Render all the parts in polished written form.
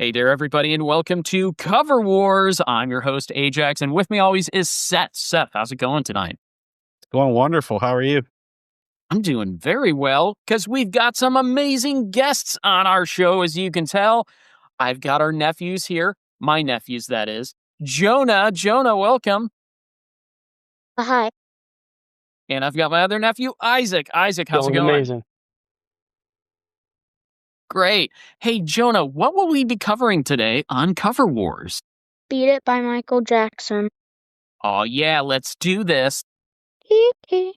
Hey there, everybody, and welcome to Cover Wars. I'm your host, aJaX, and with me always is Seth. Seth, how's it going tonight? Going wonderful. How are you? I'm doing very well because we've got some amazing guests on our show, as you can tell. I've got our nephews here, my nephews, that is. Jonah, welcome. Hi. And I've got my other nephew, Isaac. Isaac, how's it going? Amazing. Great. Hey, Jonah, what will we be covering today on Cover Wars? Beat It by Michael Jackson. Oh, yeah, let's do this. Hee hee.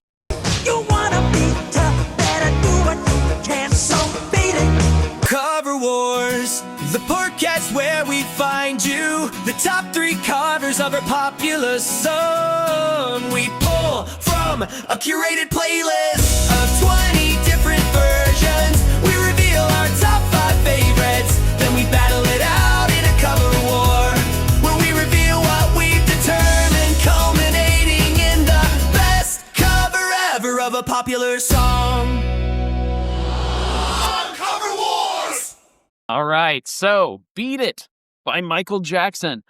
You wanna be tough, better do what you can, so beat it. Cover Wars, the podcast where we find you the top 3 covers of our popular song. We pull from a curated playlist of 20 different versions. We reveal our top 5 favorites, then we battle it out in a cover war, where we reveal what we've determined, culminating in the best cover ever of a popular song. On Cover Wars! All right, so Beat It by Michael Jackson.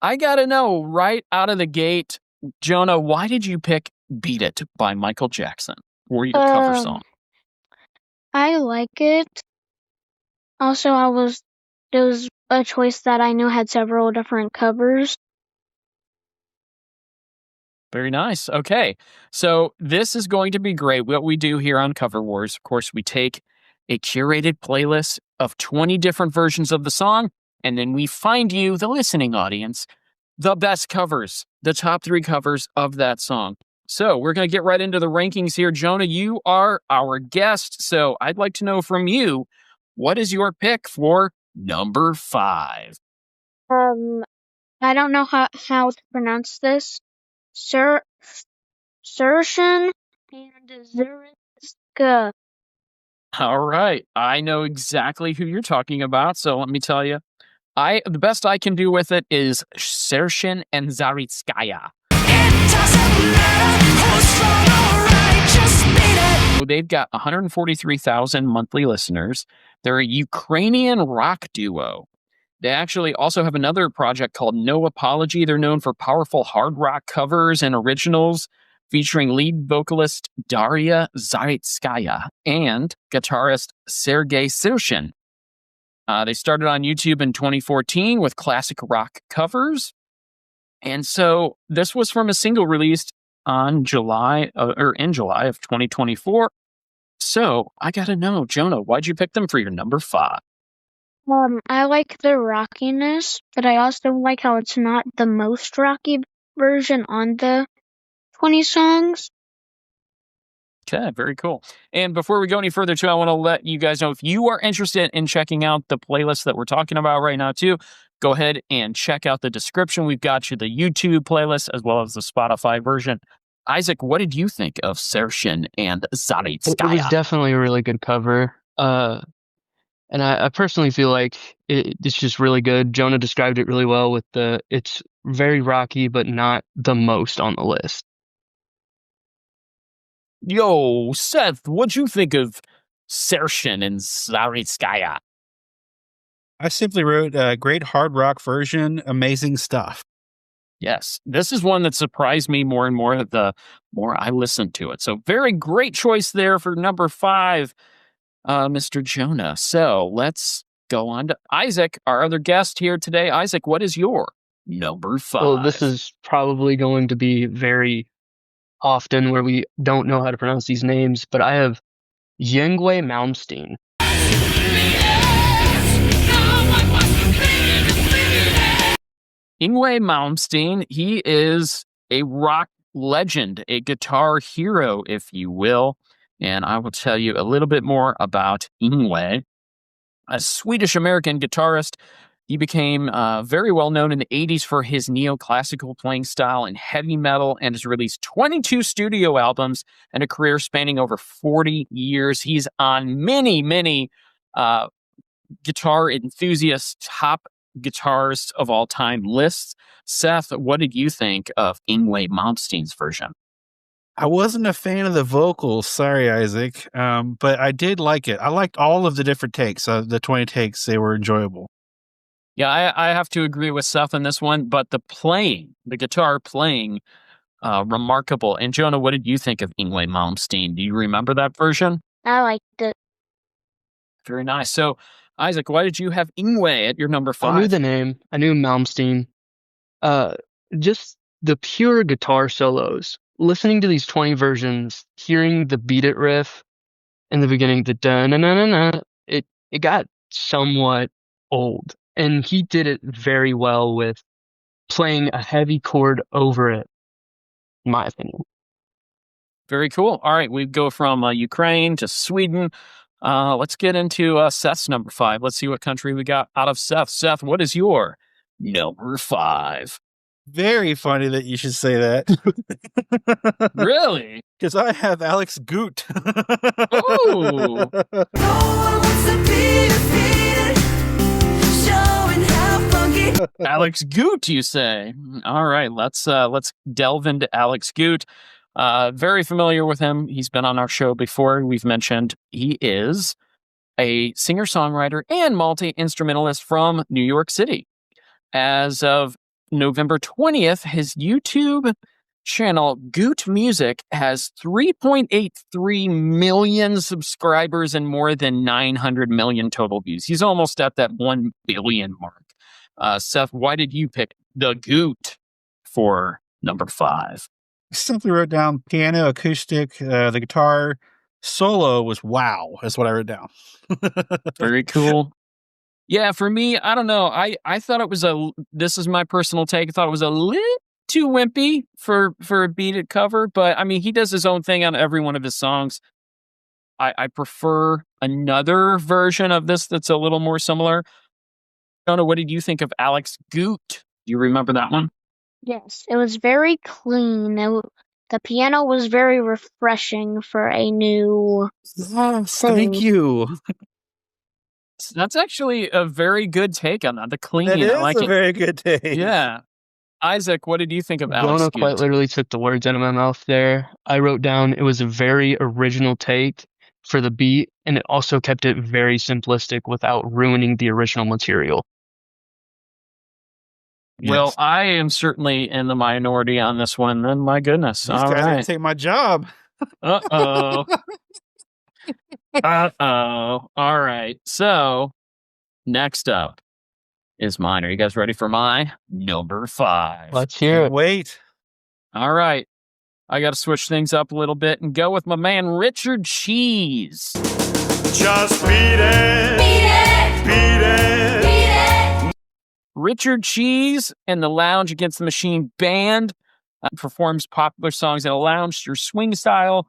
I gotta know right out of the gate, Jonah, why did you pick Beat It by Michael Jackson for your cover song? I like it. Also, it was a choice that I knew had several different covers. Very nice. Okay, so this is going to be great. What we do here on Cover Wars, of course, we take a curated playlist of 20 different versions of the song, and then we find you, the listening audience, the best covers, the top 3 covers of that song. So we're going to get right into the rankings here. Jonah, you are our guest, so I'd like to know from you, what is your pick for number 5? I don't know how to pronounce this. Sershin and Zuriska. All right, I know exactly who you're talking about, so let me tell you. The best I can do with it is Sershin and Zaritskaya. They've got 143,000 monthly listeners. They're a Ukrainian rock duo. They actually also have another project called No Apology. They're known for powerful hard rock covers and originals featuring lead vocalist Daria Zaritskaya and guitarist Sergei Sershin. They started on YouTube in 2014 with classic rock covers. And so this was from a single released in July of 2024. So I got to know, Jonah, why'd you pick them for your number 5? I like the rockiness, but I also like how it's not the most rocky version on the 20 songs. Okay, very cool. And before we go any further, too, I want to let you guys know if you are interested in checking out the playlist that we're talking about right now, too, go ahead and check out the description. We've got you the YouTube playlist as well as the Spotify version. Isaac, what did you think of Sershin and Zaritskaya? It was definitely a really good cover. And I personally feel like it's just really good. Jonah described it really well with it's very rocky, but not the most on the list. Yo, Seth, what'd you think of Sershin and Zaritskaya? I simply wrote a great hard rock version, amazing stuff. Yes, this is one that surprised me more and more the more I listened to it. So very great choice there for number 5, Mr. Jonah. So let's go on to Isaac, our other guest here today. Isaac, what is your number 5? Well, this is probably going to be very often where we don't know how to pronounce these names, but I have Yngwie Malmsteen. Yngwie Malmsteen, he is a rock legend, a guitar hero, if you will. And I will tell you a little bit more about Yngwie. A Swedish-American guitarist, he became very well known in the 80s for his neoclassical playing style and heavy metal, and has released 22 studio albums and a career spanning over 40 years. He's on many guitar enthusiast top guitarists of all time lists. Seth, what did you think of Yngwie Malmsteen's version? I wasn't a fan of the vocals. Sorry, Isaac. But I did like it. I liked all of the different takes. The 20 takes, they were enjoyable. Yeah, I have to agree with Seth on this one, but the guitar playing, remarkable. And Jonah, what did you think of Ingwe Malmsteen? Do you remember that version? I liked it. Very nice. So, Isaac, why did you have Ingwe at your number I knew 5? the name. I knew Malmsteen. Just the pure guitar solos. Listening to these 20 versions, hearing the beat it riff in the beginning, the da na na na na, it got somewhat old, and he did it very well with playing a heavy chord over it, in my opinion. Very cool. All right, we go from Ukraine to Sweden. Let's get into Seth's number 5. Let's see what country we got out of Seth. Seth, what is your number 5? Very funny that you should say that. Really? Because I have Alex Goot. Oh. No one wants to be defeated, showing how funky. Alex Goot, you say? All right, let's delve into Alex Goot. Very familiar with him. He's been on our show before. We've mentioned he is a singer-songwriter and multi-instrumentalist from New York City. As of November 20th, his YouTube channel, Goot Music, has 3.83 million subscribers and more than 900 million total views. He's almost at that 1 billion mark. Seth, why did you pick the Goot for number 5? Simply wrote down piano, acoustic, the guitar solo was wow. That's what I wrote down. Very cool. Yeah, for me, I don't know. I thought it was this is my personal take. I thought it was a little too wimpy for a beat it cover, but I mean, he does his own thing on every one of his songs. I prefer another version of this that's a little more similar. Jonah, what did you think of Alex Goot? Do you remember that one? Yes, it was very clean. The piano was very refreshing for a new Yes, thing. thank you. That's actually a very good take on that. The clean, That is I like a it. very good take. Yeah. Isaac, what did you think of Alex Jonah Goot? quite literally took the words out of my mouth there. I wrote down it was a very original take for the beat, and it also kept it very simplistic without ruining the original material. Well, Yes. I am certainly in the minority on this one. Then, my goodness. These All guys are gonna right. take my job. Uh-oh. Uh-oh. All right. So, next up is mine. Are you guys ready for my number 5? Let's hear Can't it. wait. All right. I got to switch things up a little bit and go with my man, Richard Cheese. Just beat it. Beat it. Beat it. Beat it. Richard Cheese and the Lounge Against the Machine band performs popular songs in a lounge through swing style.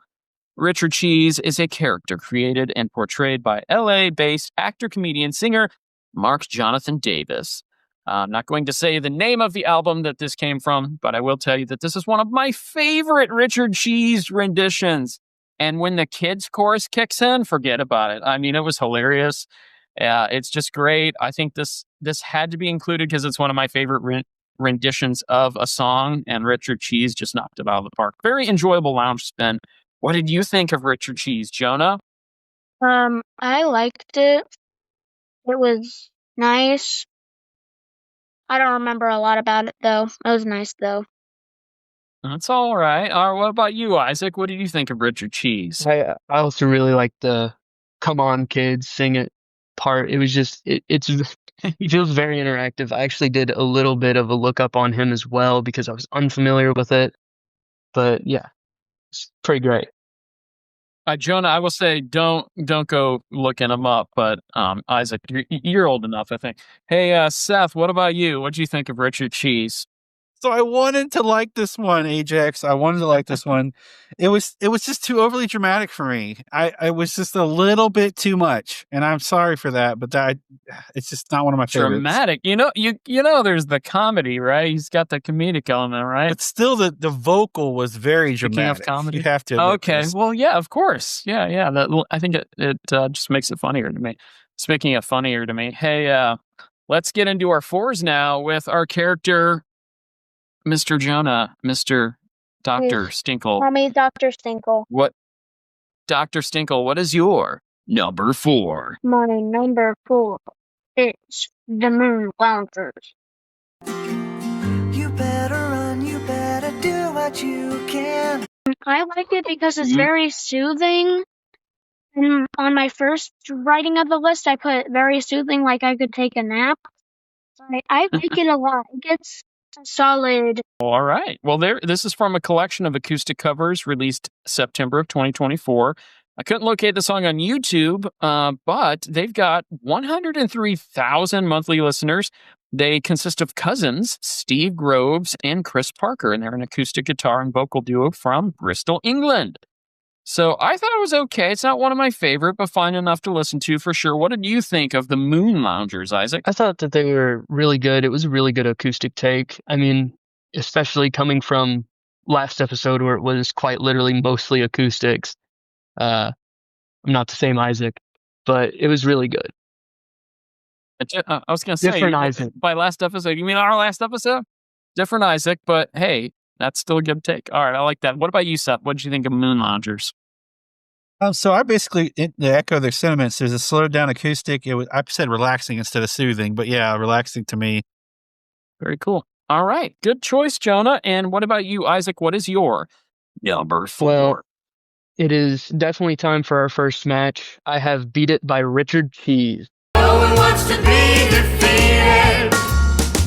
Richard Cheese is a character created and portrayed by LA-based actor, comedian, singer Mark Jonathan Davis. I'm not going to say the name of the album that this came from, but I will tell you that this is one of my favorite Richard Cheese renditions. And when the kids' chorus kicks in, forget about it. I mean, it was hilarious. It's just great. I think this had to be included because it's one of my favorite renditions of a song, and Richard Cheese just knocked it out of the park. Very enjoyable lounge spin. What did you think of Richard Cheese, Jonah? I liked it. It was nice. I don't remember a lot about it though. It was nice though. That's all right. All right. What about you, Isaac? What did you think of Richard Cheese? I also really like the "Come on, kids, sing it" part. It was just it's he feels very interactive. I actually did a little bit of a look up on him as well because I was unfamiliar with it. But yeah, it's pretty great. Jonah, I will say don't go looking him up, but Isaac, you're old enough, I think. Hey, Seth, what about you? What do you think of Richard Cheese? So I wanted to like this one, aJaX. I wanted to like this one. It was just too overly dramatic for me. I was just a little bit too much, and I'm sorry for that. But it's just not one of my favorites. Dramatic. You know, there's the comedy, right? He's got the comedic element, right? But still, the vocal was very Speaking dramatic. of comedy? You have to. admit Okay. this. Well, yeah, of course. Yeah. I think it just makes it funnier to me. Speaking of funnier to me, hey, let's get into our 4s now with our character, Mr. Jonah, Mr. Dr. Stinkle. Call me Dr. Stinkle. What, Dr. Stinkle, what is your number 4? My number 4 It's the Moon Loungers. You better run, you better do what you can. I like it because it's very soothing. And on my first writing of the list, I put very soothing, like I could take a nap. I like it a lot. It gets solid. All right. Well, this is from a collection of acoustic covers released September of 2024. I couldn't locate the song on YouTube, but they've got 103,000 monthly listeners. They consist of cousins, Steve Groves and Chris Parker, and they're an acoustic guitar and vocal duo from Bristol, England. So I thought it was okay. It's not one of my favorite, but fine enough to listen to for sure. What did you think of the Moon Loungers, Isaac? I thought that they were really good. It was a really good acoustic take. I mean, especially coming from last episode where it was quite literally mostly acoustics. I'm not the same Isaac, but it was really good. I was going to say, Different Isaac. By last episode, you mean our last episode? Different Isaac, but hey, that's still a good take. All right, I like that. What about you, Seth? What did you think of Moon Loungers? So I basically, to echo their sentiments, there's a slowed down acoustic. I said relaxing instead of soothing, but yeah, relaxing to me. Very cool. All right, good choice, Jonah. And what about you, Isaac? What is your number 4? Well, it is definitely time for our first match. I have Beat It by Richard Cheese. No one wants to be defeated,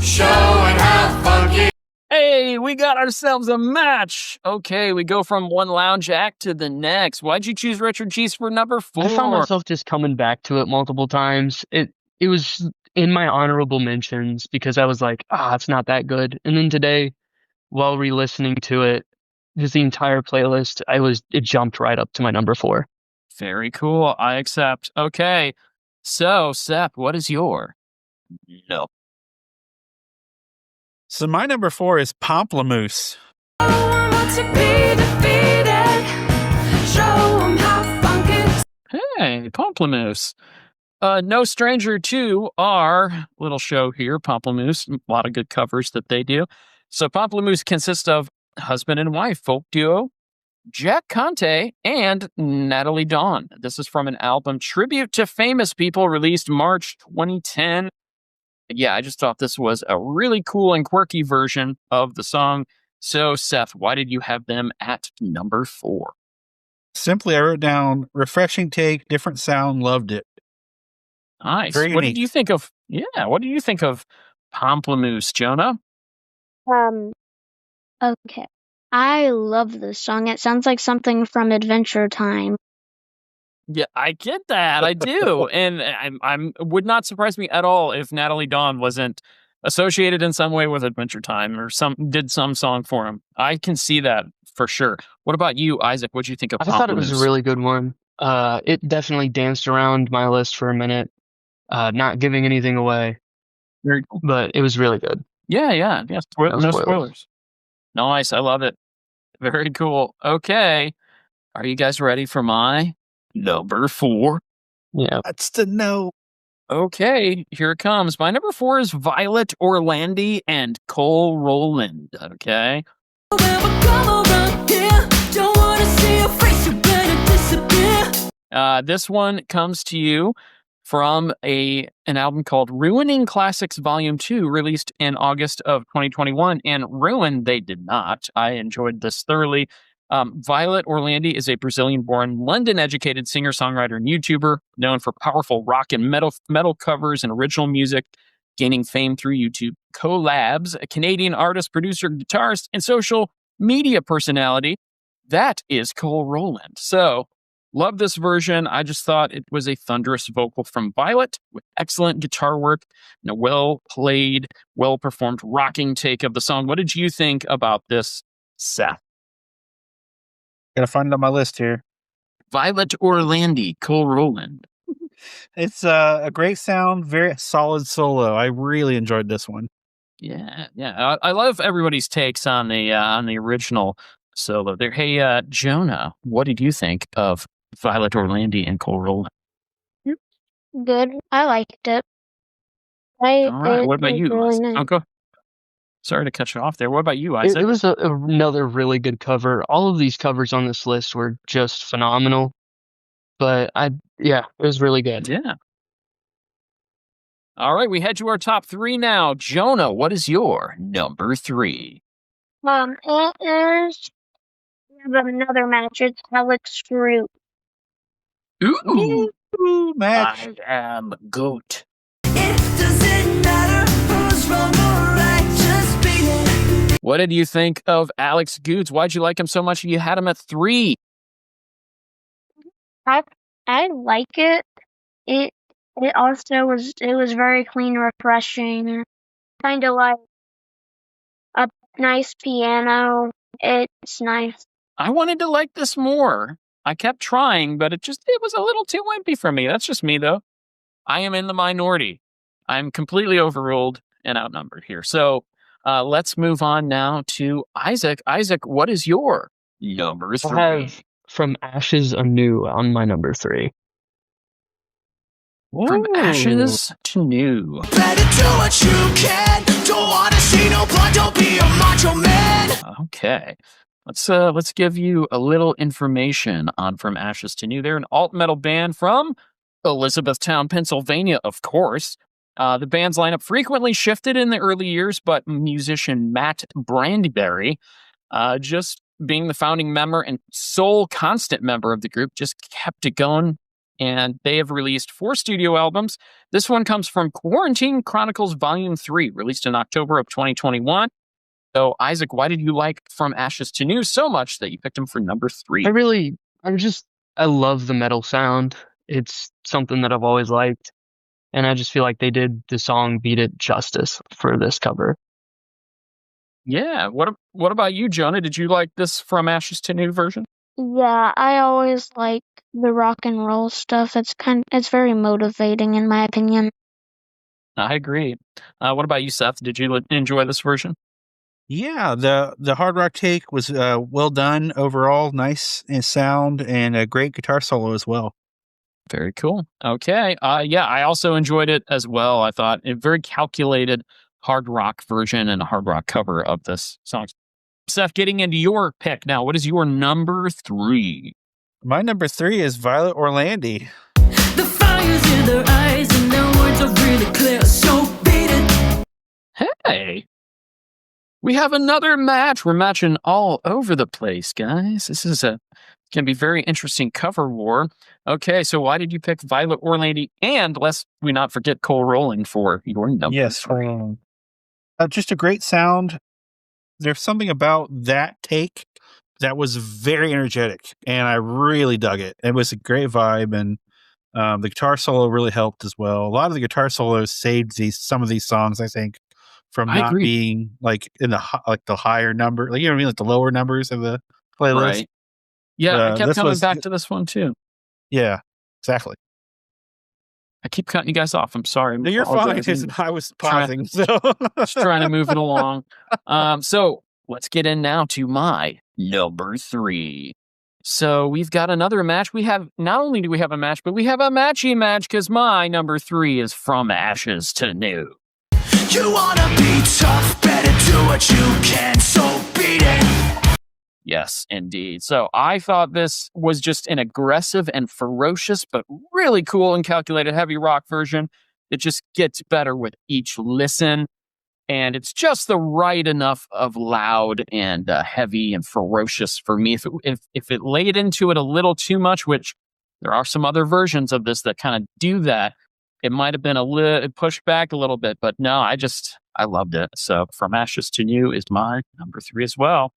showing how funky. Hey, we got ourselves a match. Okay, we go from one lounge act to the next. Why'd you choose Richard Cheese for number 4? I found myself just coming back to it multiple times. It was in my honorable mentions because I was like, it's not that good. And then today, while re-listening to it, just the entire playlist, it jumped right up to my number 4. Very cool. I accept. Okay. So, Seth, what is your? No. So my number 4 is Pomplamoose. No one wants to be defeated, show 'em how funky. Hey, Pomplamoose. No stranger to our little show here, Pomplamoose. A lot of good covers that they do. So Pomplamoose consists of husband and wife folk duo, Jack Conte and Natalie Dawn. This is from an album Tribute to Famous People released March 2010. Yeah, I just thought this was a really cool and quirky version of the song. So, Seth, why did you have them at number 4? Simply, I wrote down refreshing take, different sound, loved it. Nice. Very What unique. did you think of? Yeah, what did you think of Pomplamoose, Jonah? Okay. I love this song. It sounds like something from Adventure Time. Yeah, I get that. I do, and I'm would not surprise me at all if Natalie Dawn wasn't associated in some way with Adventure Time or did some song for him. I can see that for sure. What about you, Isaac? What do you think of? I thought it was a really good one. It definitely danced around my list for a minute, not giving anything away, Very cool. but it was really good. Yeah. No No spoilers. spoilers. Nice. I love it. Very cool. Okay, are you guys ready for my number 4? Yeah. That's to know. Okay, here it comes. My number 4 is Violet Orlandi and Cole Rowland. Okay. This one comes to you from an album called Ruining Classics Volume 2, released in August of 2021. And ruin, they did not. I enjoyed this thoroughly. Violet Orlandi is a Brazilian-born, London-educated singer-songwriter and YouTuber known for powerful rock and metal covers and original music, gaining fame through YouTube collabs. A Canadian artist, producer, guitarist, and social media personality. That is Cole Rowland. So, love this version. I just thought it was a thunderous vocal from Violet with excellent guitar work and a well-played, well-performed rocking take of the song. What did you think about this, Seth? Gotta find it on my list here. Violet Orlandi, Cole Rowland. It's a great sound, very solid solo. I really enjoyed this one. Yeah. I love everybody's takes on the original solo there. Hey, Jonah, what did you think of Violet Orlandi and Cole Rowland? Good. I liked it. All right. What about it you? was really nice. Uncle? Sorry to cut you off there. What about you, It Isaac? was another really good cover. All of these covers on this list were just phenomenal. But it was really good. Yeah. All right, we head to our top 3 now. Jonah, what is your number 3? It is. We have another match. It's aJaX Group. Ooh, Match. I am goat. It doesn't matter who's wrong or right, just beat it. What did you think of aJaX Goots? Why'd you like him so much? You had him at 3. I like it. It also was very clean, refreshing, kind of like a nice piano. It's nice. I wanted to like this more. I kept trying, but it was a little too wimpy for me. That's just me, though. I am in the minority. I'm completely overruled and outnumbered here. So let's move on now to Isaac. Isaac, what is your number 3? I have From Ashes Anew on my number 3. From ashes to new. Better do what you can. Don't wanna see no blood, don't be a macho man. Okay. Let's give you a little information on From Ashes to New. They're an alt metal band from Elizabethtown, Pennsylvania, of course. The band's lineup frequently shifted in the early years, but musician Matt Brandyberry, just being the founding member and sole constant member of the group, just kept it going. And they have released 4 studio albums. This one comes from Quarantine Chronicles Volume 3, released in October of 2021. So, Isaac, why did you like From Ashes to New so much that you picked him for number 3? I love the metal sound. It's something that I've always liked. And I just feel like they did the song Beat It justice for this cover. Yeah. What about you, Jonah? Did you like this From Ashes to New version? Yeah, I always like the rock and roll stuff. It's very motivating in my opinion. I agree. What about you, Seth? Did you enjoy this version? Yeah, the hard rock take was well done overall, nice in sound, and a great guitar solo as well. Very cool. Okay. Yeah, I also enjoyed it as well. I thought a very calculated hard rock version and a hard rock cover of this song. Seth, getting into your pick now, what is your number 3? My number 3 is Violet Orlandi. The fire's in their eyes and their words are really clear, so beat it. Hey, we have another match. We're matching all over the place, guys. This is going to be very interesting cover war. Okay, so why did you pick Violet Orlandi? And lest we not forget Cole Rowling for your number. Yes, just a great sound. There's something about that take that was very energetic, and I really dug it. It was a great vibe, and the guitar solo really helped as well. A lot of the guitar solos saved some of these songs, I think, from not being like in the higher number, like, you know what I mean, like the lower numbers of the playlist. Right. Yeah, I kept coming back to this one too. Yeah, exactly. I keep cutting you guys off. I'm sorry. No, you're fine. I was pausing. Just trying to move it along. So let's get in now to my number 3. So we've got another match. Not only do we have a match, but we have a matchy match because my number 3 is From Ashes to New. You wanna be tough, better do what you can, so beat it. Yes, indeed. So I thought this was just an aggressive and ferocious, but really cool and calculated heavy rock version. It just gets better with each listen. And it's just the right enough of loud and heavy and ferocious for me. If it laid into it a little too much, which there are some other versions of this that kind of do that, it might have been a little pushed back a little bit. But no, I loved it. So From Ashes to New is my number 3 as well.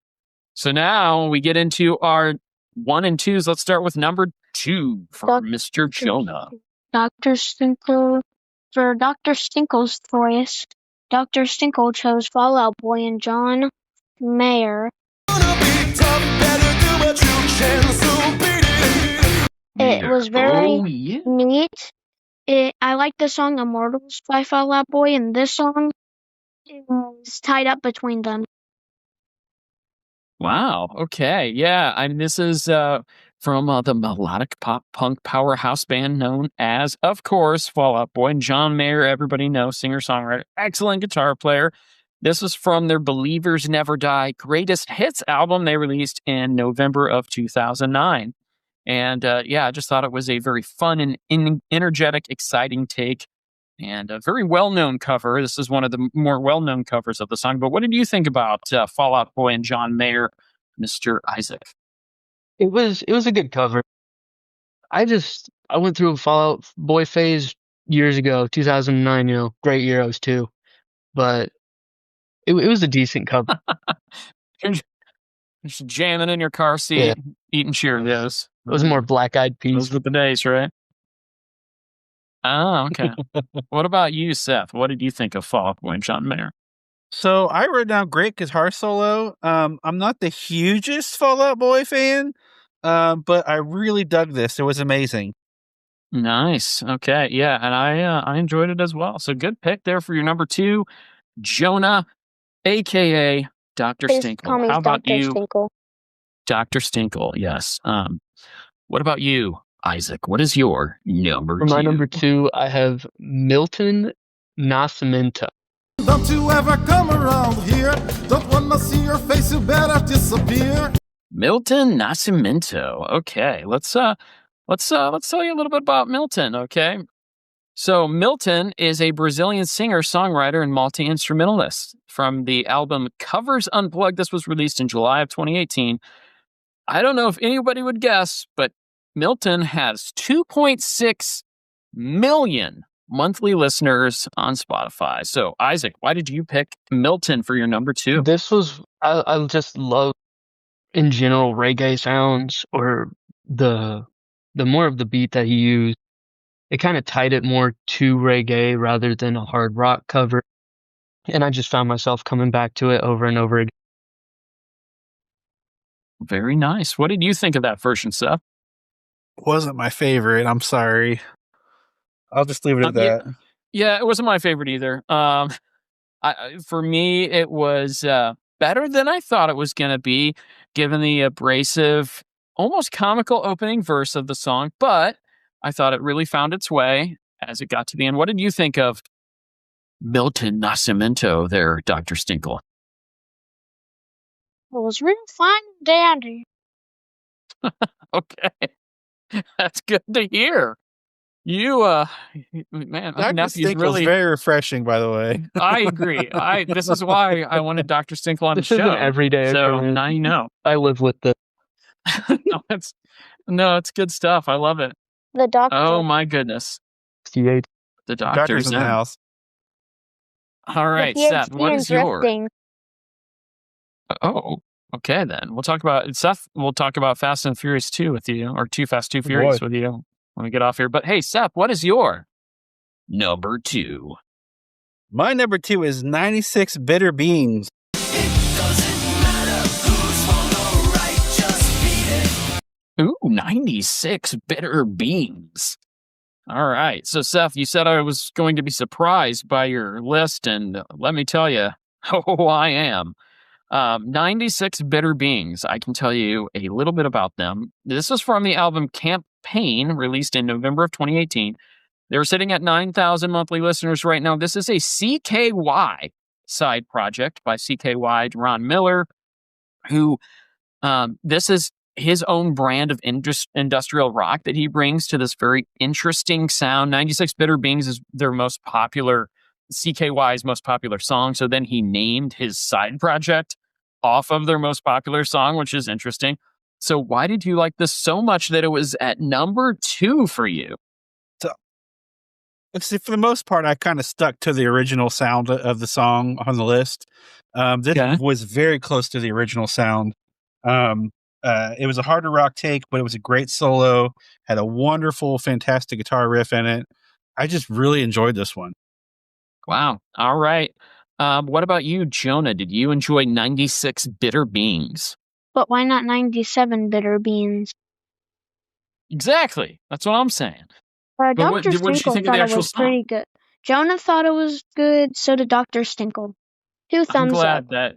So now we get into our 1 and 2s. Let's start with number 2 for Mr. Jonah. Dr. Stinkle. For Dr. Stinkle's choice, Dr. Stinkle chose Fall Out Boy and John Mayer. It was very neat. I like the song Immortals by Fall Out Boy, and this song is tied up between them. Wow. Okay. Yeah. This is from the melodic pop punk powerhouse band known as, of course, Fall Out Boy. And John Mayer, everybody knows, singer-songwriter, excellent guitar player. This was from their Believers Never Die Greatest Hits album they released in November of 2009. And I just thought it was a very fun and energetic, exciting take and a very well-known cover. This is one of the more well-known covers of the song. But what did you think about Fall Out Boy and John Mayer, Mr. Isaac? It was a good cover. I went through a Fall Out Boy phase years ago, 2009. Great year I was too, but it was a decent cover. Just jamming in your car seat, eating Cheerios. It was more Black Eyed Peas. Those were the days, right? Oh, okay. What about you, Seth? What did you think of Fall Out Boy and John Mayer? So I wrote down great guitar solo. I'm not the hugest Fall Out Boy fan, but I really dug this. It was amazing. Nice. Okay. Yeah, and I enjoyed it as well. So good pick there for your number 2, Jonah, aka Dr. Stinkle. How about Dr. you, Stinkle. Dr. Stinkle? Yes. What about you, Isaac? What is your number 2? For my number 2, I have Milton Nascimento. Don't you ever come around here. Don't wanna see your face, you better disappear. Milton Nascimento. Okay, let's tell you a little bit about Milton, okay? So Milton is a Brazilian singer, songwriter, and multi-instrumentalist. From the album Covers Unplugged, this was released in July of 2018. I don't know if anybody would guess, but Milton has 2.6 million monthly listeners on Spotify. So Isaac, why did you pick Milton for your number 2? I just love in general reggae sounds, or the more of the beat that he used. It kind of tied it more to reggae rather than a hard rock cover. And I just found myself coming back to it over and over again. Very nice. What did you think of that version, Seth? Wasn't my favorite. I'm sorry. I'll just leave it at that. Yeah, it wasn't my favorite either. For me, it was better than I thought it was going to be, given the abrasive, almost comical opening verse of the song. But I thought it really found its way as it got to the end. What did you think of Milton Nascimento there, Dr. Stinkle? It was real fine and dandy. Okay. That's good to hear. You, man, my Dr. nephew's Stinkle's really very refreshing, by the way. I agree. This is why I wanted Dr. Stinkle on This the show. isn't every day. So occurrence. now you know. I live with the. it's good stuff. I love it. The doctor. Oh my goodness. 68. The Doctor's in the house. All right, The Seth, PhD what in is your? drifting. Oh, okay then. We'll talk about Seth. We'll talk about Fast and Furious 2 with you, or Too Fast, Too Furious with you when we get off here. But hey, Seth, what is your number 2? My number 2 is 96 Bitter Beans. Ooh, 96 Bitter Beans. All right. So, Seth, you said I was going to be surprised by your list, and let me tell you, I am. 96 Bitter Beans. I can tell you a little bit about them. This is from the album Campaign, released in November of 2018. They're sitting at 9,000 monthly listeners right now. This is a CKY side project by CKY Ron Miller, who this is his own brand of industrial rock that he brings to this very interesting sound. 96 Bitter Beans is their most popular, CKY's most popular song. So then he named his side project off of their most popular song, which is interesting. So why did you like this so much that it was at number 2 for you? See, for the most part, I kind of stuck to the original sound of the song on the list. This was very close to the original sound. It was a harder rock take, but it was a great solo, had a wonderful, fantastic guitar riff in it. I just really enjoyed this one. Wow. All right. What about you, Jonah? Did you enjoy 96 Bitter Beans? But why not 97 Bitter Beans? Exactly. That's what I'm saying. Dr. Stinkle thought it was pretty good. Jonah thought it was good, so did Dr. Stinkle. 2 thumbs up. What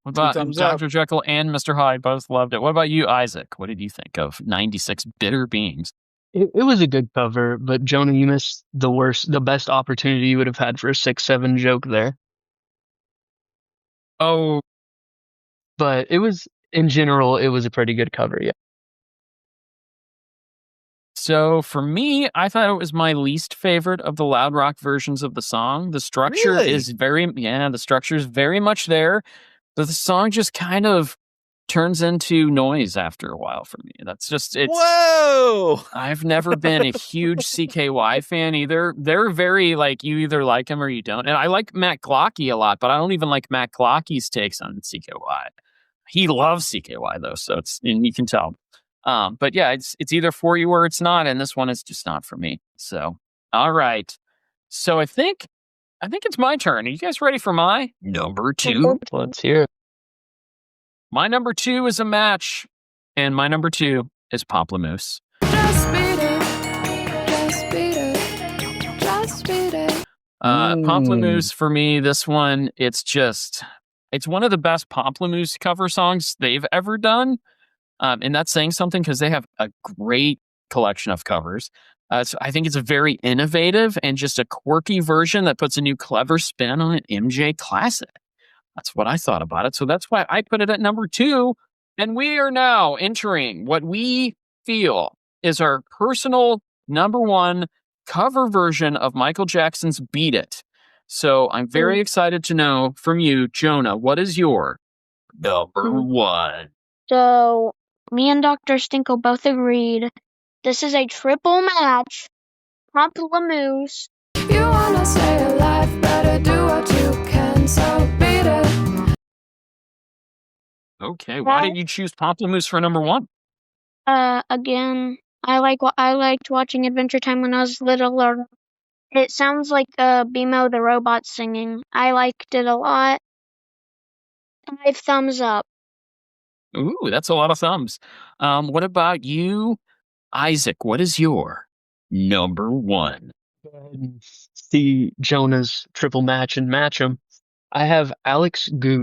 about Dr. Jekyll and Mr. Hyde both loved it. What about you, Isaac? What did you think of 96 Bitter Beans? It was a good cover, but Jonah, you missed the best opportunity you would have had for a 6-7 joke there. Oh. But in general, it was a pretty good cover, yeah. So for me, I thought it was my least favorite of the loud rock versions of the song. The structure Really? is the structure is very much there, but the song just kind of turns into noise after a while for me. That's just Whoa! I've never been a huge CKY fan either. They're very like you either like him or you don't. And I like Matt Glocky a lot, but I don't even like Matt Glocky's takes on CKY. He loves CKY though, so and you can tell. But yeah, it's either for you or it's not, and this one is just not for me. So, all right. So I think it's my turn. Are you guys ready for my number 2? Let's hear it. My number 2 is a match, and my number 2 is Pamplemousse. Just beat it. Just beat it. Just beat it. Pamplemousse for me, this one, it's one of the best Pamplemousse cover songs they've ever done. And that's saying something because they have a great collection of covers. So I think it's a very innovative and just a quirky version that puts a new clever spin on an MJ classic. That's what I thought about it. So that's why I put it at number 2. And we are now entering what we feel is our personal number 1 cover version of Michael Jackson's Beat It. So I'm very excited to know from you, Jonah, what is your number 1? So me and Dr. Stinkle both agreed this is a triple match. Pamplemousse. You wanna stay alive, better do what you can, so beat it. Okay, why did you choose Pamplemousse for number 1? Again, I liked watching Adventure Time when I was littler. It sounds like BMO the robot singing. I liked it a lot. 5 thumbs up. Ooh, that's a lot of thumbs. What about you, Isaac? What is your number 1? Go ahead and see Jonah's triple match and match him. I have Alex Goot.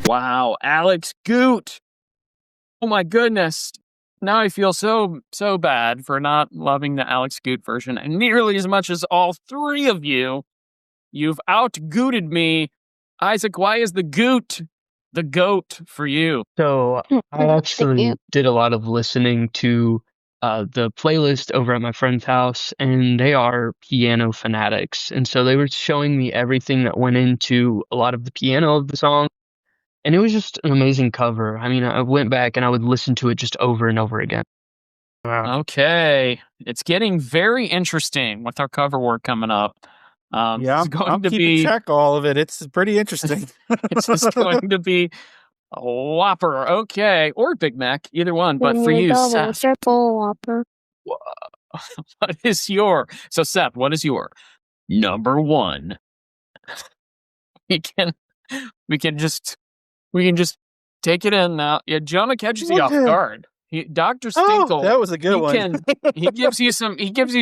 Wow, Alex Goot. Oh my goodness. Now I feel so bad for not loving the Alex Goot version, and nearly as much as all 3 of you. You've out-gooted me. Isaac, why is the goat for you? So I actually did a lot of listening to the playlist over at my friend's house, and they are piano fanatics. And so they were showing me everything that went into a lot of the piano of the song. And it was just an amazing cover. I mean, I went back and I would listen to it just over and over again. Wow. Okay. It's getting very interesting with our cover work coming up. I'm going to keeping be track of all of it. It's pretty interesting. it's just going to be a Whopper. Okay. Or Big Mac, either one. But for you, double, Seth, triple Whopper. So Seth, what is your number 1? We can just take it in now. Yeah, Jonah catches you off guard. Dr. Stinkle. That was a good one. He gives you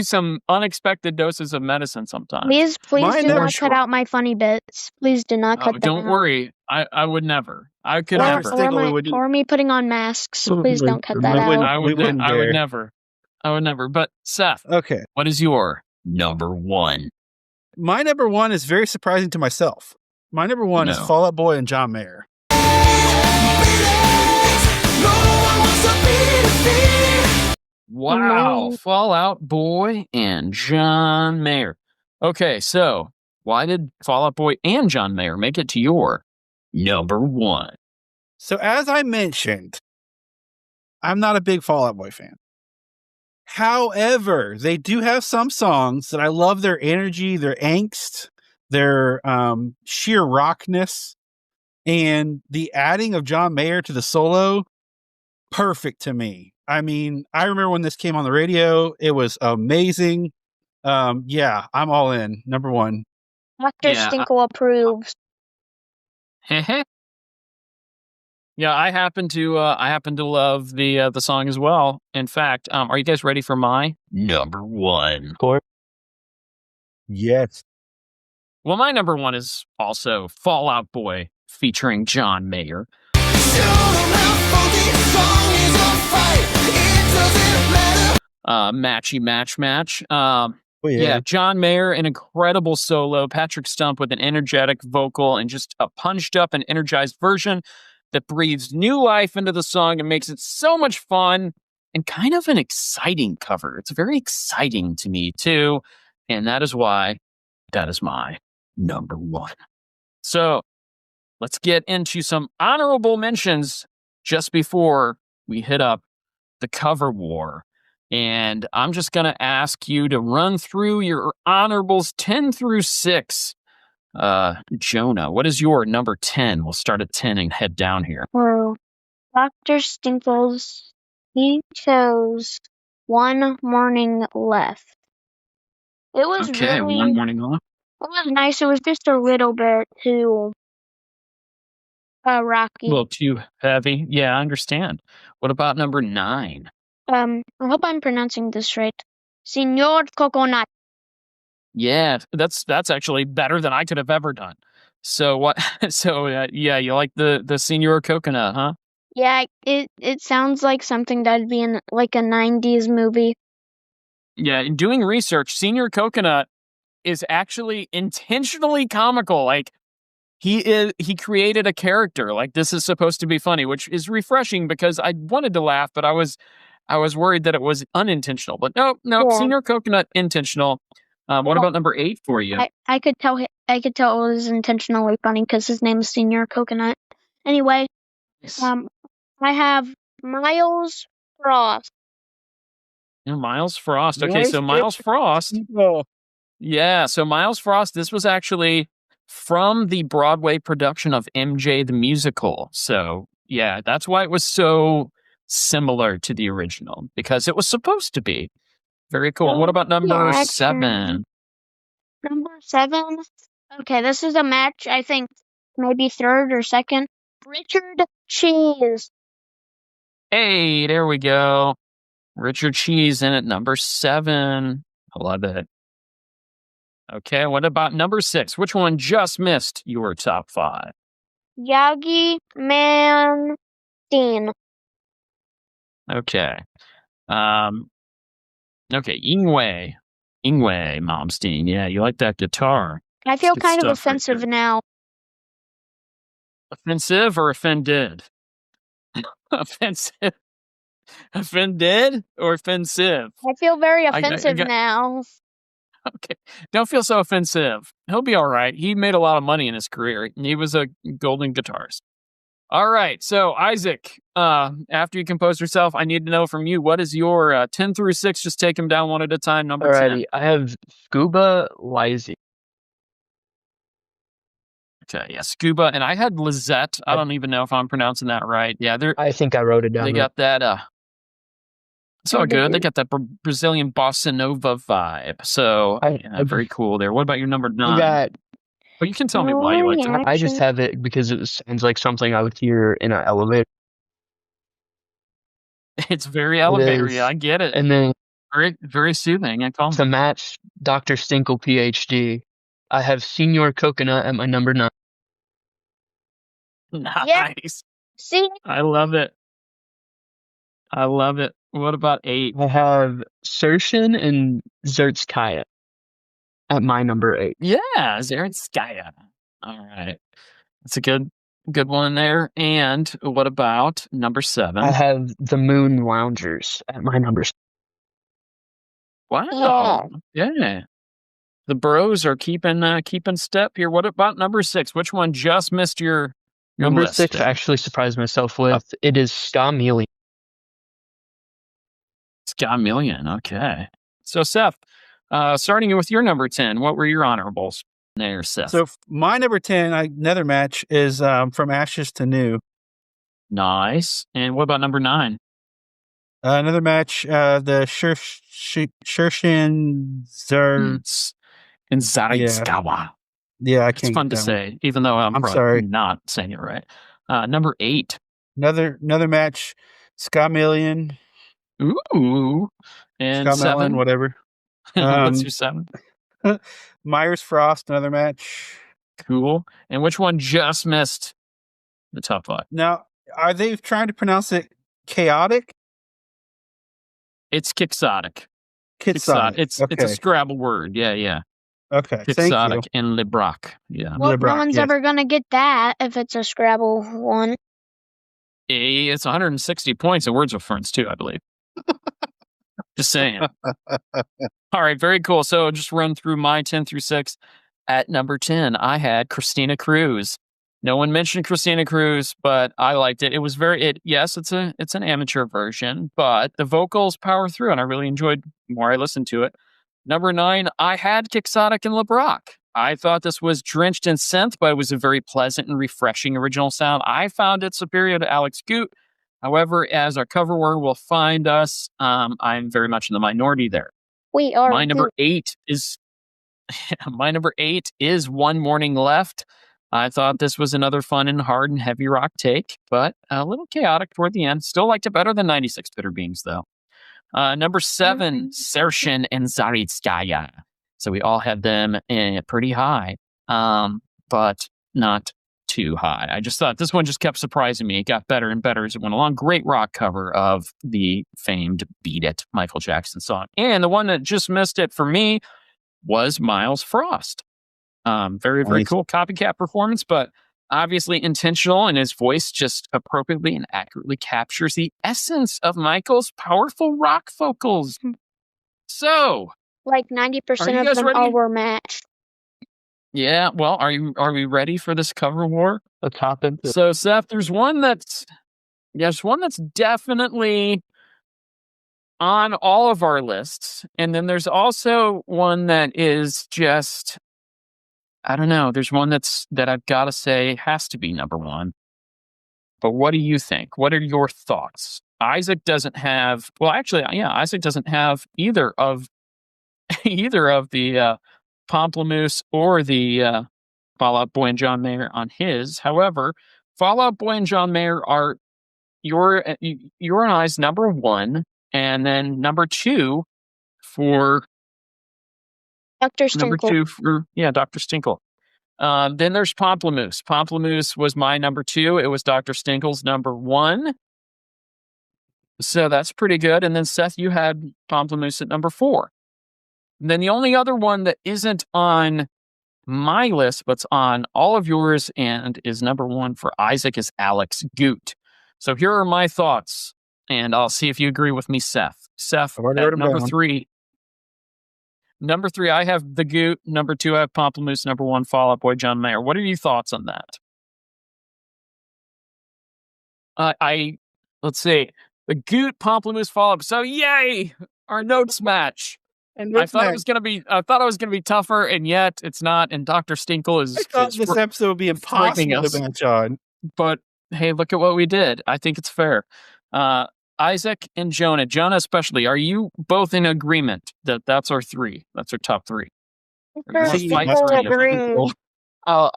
some unexpected doses of medicine sometimes. Please do not cut out my funny bits. Please do not cut them Don't out. worry. I would never. I could Dr. never. Stinkle Or me putting on masks. Please don't cut that out. I would never. I would never. But Seth, Okay. what is your number 1? My number 1 is very surprising to myself. My number 1 is Fall Out Boy and John Mayer. Wow, Fall Out Boy and John Mayer. Okay, so why did Fall Out Boy and John Mayer make it to your number 1? So as I mentioned, I'm not a big Fall Out Boy fan. However, they do have some songs that I love their energy, their angst, their sheer rockness, and the adding of John Mayer to the solo, perfect to me. I mean, I remember when this came on the radio, it was amazing. Yeah, I'm all in. Number 1. Dr. Stinkle approves. Yeah, I happen to love the song as well. In fact, are you guys ready for my number 1? Yes. Well, my number 1 is also Fall Out Boy featuring John Mayer. Matchy match. Yeah, John Mayer, an incredible solo. Patrick Stump with an energetic vocal and just a punched up and energized version. that breathes new life into the song and makes it so much fun and kind of an exciting cover. It's very exciting to me, too. And that is why that is my number one. So let's get into some honorable mentions just before we hit up the cover war. And I'm just going to ask you to run through your honorables 10 through 6. Jonah, what is your number 10? We'll start at 10 and head down here. Well, Dr. Stinkles, he chose One Morning Left. It was Okay, really, One Morning Left. it was nice. It was just a little bit too rocky. A little too heavy. Yeah, I understand. What about number 9? I hope I'm pronouncing this right. Senor Coconut. Yeah, that's actually better than I could have ever done. So what? So yeah, you like the Senor Coconut, huh? Yeah, it sounds like something that'd be in like a 90s movie. Yeah, in doing research, Senor Coconut is actually intentionally comical. Like he created a character. Like this is supposed to be funny, which is refreshing because I wanted to laugh, but I was worried that it was unintentional. But no, Yeah. Senor Coconut intentional. What about number 8 for you? I could tell it was intentionally funny because his name is Senor Coconut. Anyway, I have Miles Frost. Miles Frost. Okay, Nice so Miles Frost. Oh, Yeah, so Miles Frost, this was actually from the Broadway production of MJ the Musical. So, yeah, that's why it was so similar to the original, because it was supposed to be. Very cool. And what about number Yeah, 7? Number 7. Okay, this is a match, I think, maybe third or second. Richard Cheese. Hey, there we go. Richard Cheese in at number 7. I love it. Okay, what about number 6? Which one just missed your top 5? Yagi Manstein. Okay. Okay, Ingwe Momstein. Yeah, you like that guitar. I feel Good kind of stuff right offensive there. now. Offensive or offended? Offensive. Offended or offensive? I feel very I offensive got- now. Okay. Don't feel so offensive. He'll be all right. He made a lot of money in his career. He was a golden guitarist. All right. So, Isaac, after you compose yourself, I need to know from you, what is your 10 through 6? Just take them down one at a time. Number 10. Alrighty, I have Scuba Lizy. Okay, yeah, Scuba. And I had Lizette. I don't even know if I'm pronouncing that right. Yeah, I think I wrote it down. they got that. It's all good. They got that Brazilian bossa nova vibe. So, yeah, very cool there. What about your number 9? You got. Well, you can tell me why you like yeah. it. I just have it because it sounds like something I would hear in an elevator. It's very elevator. is. Yeah, I get it. And then Very, very soothing. I call to match Dr. Stinkle PhD, I have Senor Coconut at my number 9. Nice. See? I love it. I love it. What about 8? I have Sershin and Zertskaya at my number 8. Yeah, Zarenskaya. All right. That's a good one there. And what about number 7? I have the Moon Loungers at my number 7. Wow. Yeah. The bros are keeping step here. What about number 6? Which one just missed your Number list 6, I there? actually surprised myself with. It is Ska Million. Scott Million. Okay. So, Seth, starting with your number 10, what were your honorables there, Seth? so my number 10, another match is From Ashes to New. Nice. And what about number 9? Another match, the Shershin Zer. And Zaritskawa. Yeah, I It's can't. fun to get that one. say, even though I'm probably sorry. not saying it right. Number 8. Another match, Ska Million, Ooh. And Ska 7. Melon, whatever. What's your 7? Myers Frost, another match. Cool. And which one just missed the top 5? Now, are they trying to pronounce it chaotic? It's quixotic. Quixotic. It's a Scrabble word. Yeah. Okay, thank you. Quixotic and Librac. Yeah. Well, Libra, no one's yes. ever gonna get that if it's a Scrabble one. It's 160 points in Words with Ferns, too, I believe. Just saying. All right, very cool. So just run through my 10 through 6. At number 10, I had Christina Cruz. No one mentioned Christina Cruz, but I liked it. It was yes, it's an amateur version, but the vocals power through, and I really enjoyed the more I listened to it. Number 9, I had Quixotic and LeBrock. I thought this was drenched in synth, but it was a very pleasant and refreshing original sound. I found it superior to Alex Goot. However, as our cover word will find us, I'm very much in the minority there. We are. My number 8 is One Morning Left. I thought this was another fun and hard and heavy rock take, but a little chaotic toward the end. Still liked it better than 96 Bitter Beans, though. Number 7, Sershin and Zaritskaya. So we all had them pretty high, but not too high. I just thought this one just kept surprising me. It got better and better as it went along. Great rock cover of the famed Beat It Michael Jackson song. And the one that just missed it for me was Miles Frost. Very, very cool copycat performance, but obviously intentional, and his voice just appropriately and accurately captures the essence of Michael's powerful rock vocals. So, like 90% of them all were matched. Yeah, well, are we ready for this cover war? Let's hop into it. So, Seth, there's one that's definitely on all of our lists, and then there's also one that is just, I don't know. There's one that I've got to say has to be number 1. But what do you think? What are your thoughts? Isaac doesn't have either of the Pomplamoose or the Fall Out Boy and John Mayer on his. However, Fall Out Boy and John Mayer are your and I's number 1, and then number 2 for Dr. Stinkle. Number 2 for Dr. Stinkle. Then there's Pomplamoose. Pomplamoose was my number 2. It was Dr. Stinkle's number 1. So that's pretty good. And then Seth, you had Pomplamoose at number 4. And then the only other one that isn't on my list, but's on all of yours and is number 1 for Isaac, is Alex Goot. So here are my thoughts, and I'll see if you agree with me, Seth. Seth, at number 3. Number 3, I have the Goot. Number 2, I have Pomplamoose. Number 1, Fall Out Boy, John Mayer. What are your thoughts on that? Let's see. The Goot, Pomplamoose, Fall Out. So yay! Our notes match. And I thought it was gonna be tougher, and yet it's not. And Dr. Stinkle is. I thought this episode would be impossible to match on. But hey, look at what we did. I think it's fair. Isaac and Jonah especially, are you both in agreement that that's our 3? That's our top 3. I'll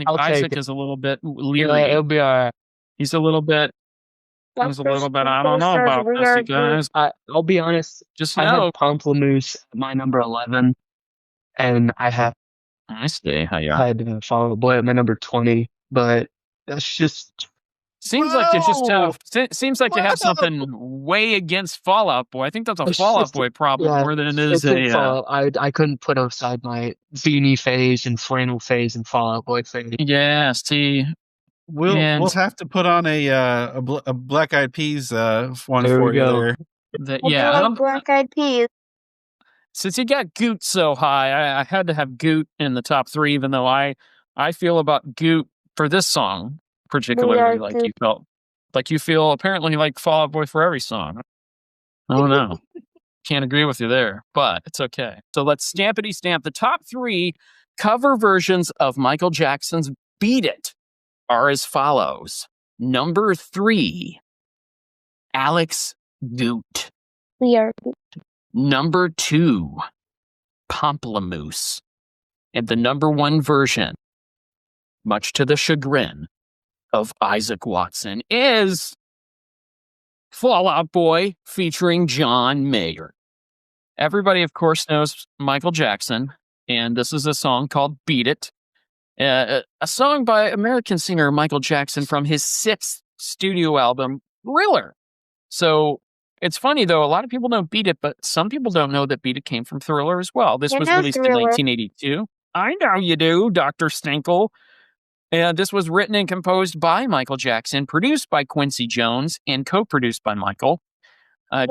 Isaac is a little bit leery. It'll be all right. He's a little bit. I don't know about this, you guys. I'll be honest. I have Pomplamoose at my number 11, and I see how you are. I had Fall Out Boy at my number 20, but that's just. Seems like you have something way against Fall Out Boy. I think that's a Fall Out Boy problem more than it is a. I couldn't put aside my beanie phase and flannel phase and Fall Out Boy phase. Yeah, see, we'll have to put on a Black Eyed Peas one for you there. Black Eyed Peas. Since you got Goot so high, I had to have Goot in the top 3, even though I feel about Goot for this song particularly like you feel apparently like Fall Out Boy for every song. I don't know. Can't agree with you there, but it's okay. So let's stampity stamp. The top 3 cover versions of Michael Jackson's Beat It are as follows. Number 3, Alex Goot. We are. Number 2, Pomplamoose. And the number 1 version, much to the chagrin of Isaac Watson, is Fall Out Boy featuring John Mayer. Everybody, of course, knows Michael Jackson, and this is a song called Beat It, a song by American singer Michael Jackson from his 6th studio album, Thriller. So it's funny, though, a lot of people know Beat It, but some people don't know that Beat It came from Thriller as well. This was released in 1982. I know you do, Dr. Stinkle. And this was written and composed by Michael Jackson, produced by Quincy Jones, and co-produced by Michael.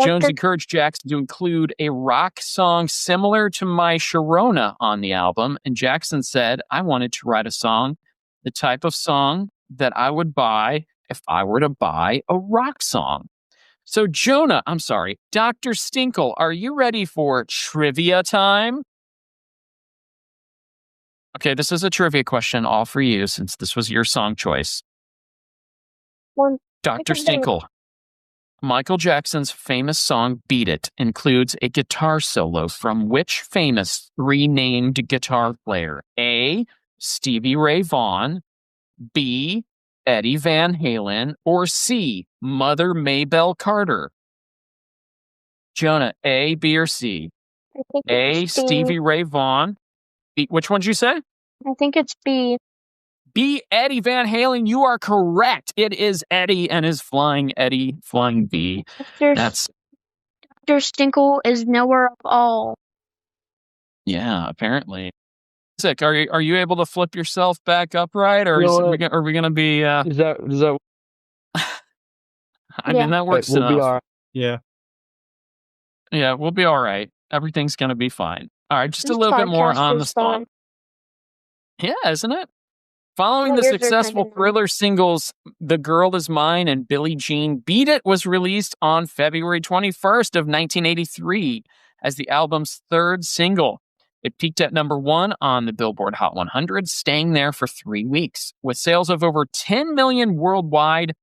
Jones encouraged Jackson to include a rock song similar to My Sharona on the album, and Jackson said, I wanted to write a song, the type of song that I would buy if I were to buy a rock song. So Dr. Stinkle, are you ready for trivia time? Okay, this is a trivia question all for you since this was your song choice. Dr. Stinkle. Michael Jackson's famous song Beat It includes a guitar solo from which famous three-named guitar player? A. Stevie Ray Vaughan, B. Eddie Van Halen, or C. Mother Maybelle Carter? Jonah, A, B, or C? A. Stevie Ray Vaughan. B, which one did you say? I think it's B. B. Eddie Van Halen. You are correct. It is Eddie and his Flying B. That's Dr. Stinkle is nowhere at all. Yeah, apparently. Sick. Are you able to flip yourself back upright, or are we gonna be? Is that? I mean, that works We'll enough. be all right. Yeah. We'll be all right. Everything's gonna be fine. All right, just a little bit more on the song. Yeah, isn't it? Following the successful Thriller singles The Girl Is Mine and Billie Jean, Beat It was released on February 21st of 1983 as the album's third single. It peaked at number 1 on the Billboard Hot 100, staying there for 3 weeks. With sales of over 10 million worldwide,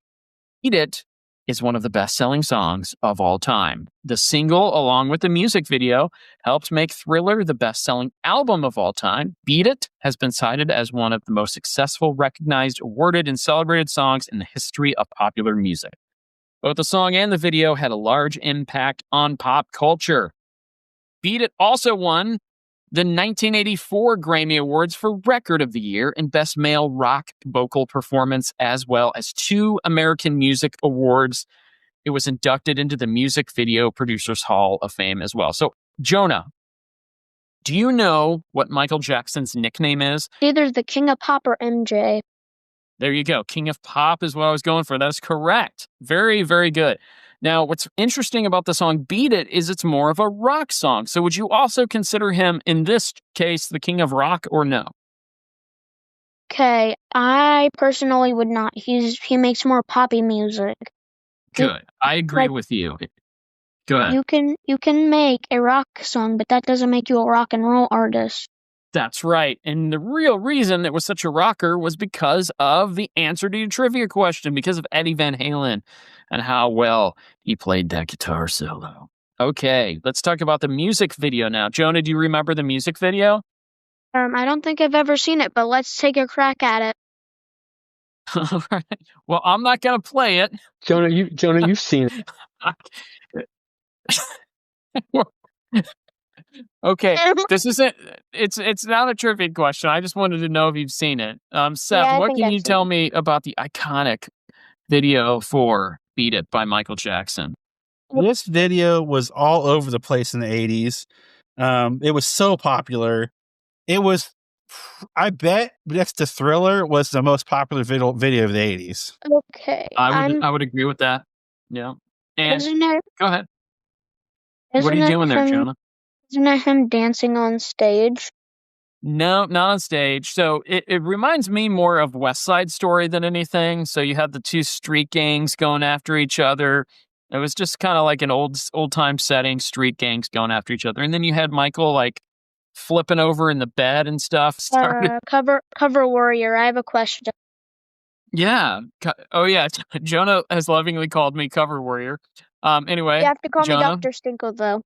Beat It is one of the best-selling songs of all time. The single, along with the music video, helped make Thriller the best-selling album of all time. Beat It has been cited as one of the most successful, recognized, awarded, and celebrated songs in the history of popular music. Both the song and the video had a large impact on pop culture. Beat It also won the 1984 Grammy Awards for Record of the Year and Best Male Rock Vocal Performance, as well as 2 American Music Awards. It was inducted into the Music Video Producers Hall of Fame as well. So, Jonah, do you know what Michael Jackson's nickname is? Either the King of Pop or MJ. There you go. King of Pop is what I was going for. That's correct. Very, very good. Now, what's interesting about the song Beat It is it's more of a rock song. So would you also consider him, in this case, the king of rock, or no? Okay, I personally would not. He makes more poppy music. Good. I agree with you. Go ahead. You can make a rock song, but that doesn't make you a rock and roll artist. That's right. And the real reason it was such a rocker was because of the answer to your trivia question, because of Eddie Van Halen and how well he played that guitar solo. Okay, let's talk about the music video now. Jonah, do you remember the music video? I don't think I've ever seen it, but let's take a crack at it. All right. Well, I'm not going to play it. Jonah, you've seen it. Okay, this isn't. It's not a trivia question. I just wanted to know if you've seen it. Seth, what can you tell me about the iconic video for "Beat It" by Michael Jackson? This video was all over the place in the 80s. It was so popular. It was, I bet, next to Thriller, was the most popular video of the 80s. Okay, I would agree with that. Yeah. And go ahead. What are you doing there, Jonah? Isn't it him dancing on stage? No, not on stage. So it reminds me more of West Side Story than anything. So you had the 2 street gangs going after each other. It was just kind of like an old time setting, street gangs going after each other. And then you had Michael like flipping over in the bed and stuff. Cover Warrior, I have a question. Yeah. Oh, yeah. Jonah has lovingly called me Cover Warrior. Anyway, you have to call Jonah, me Dr. Stinkle, though.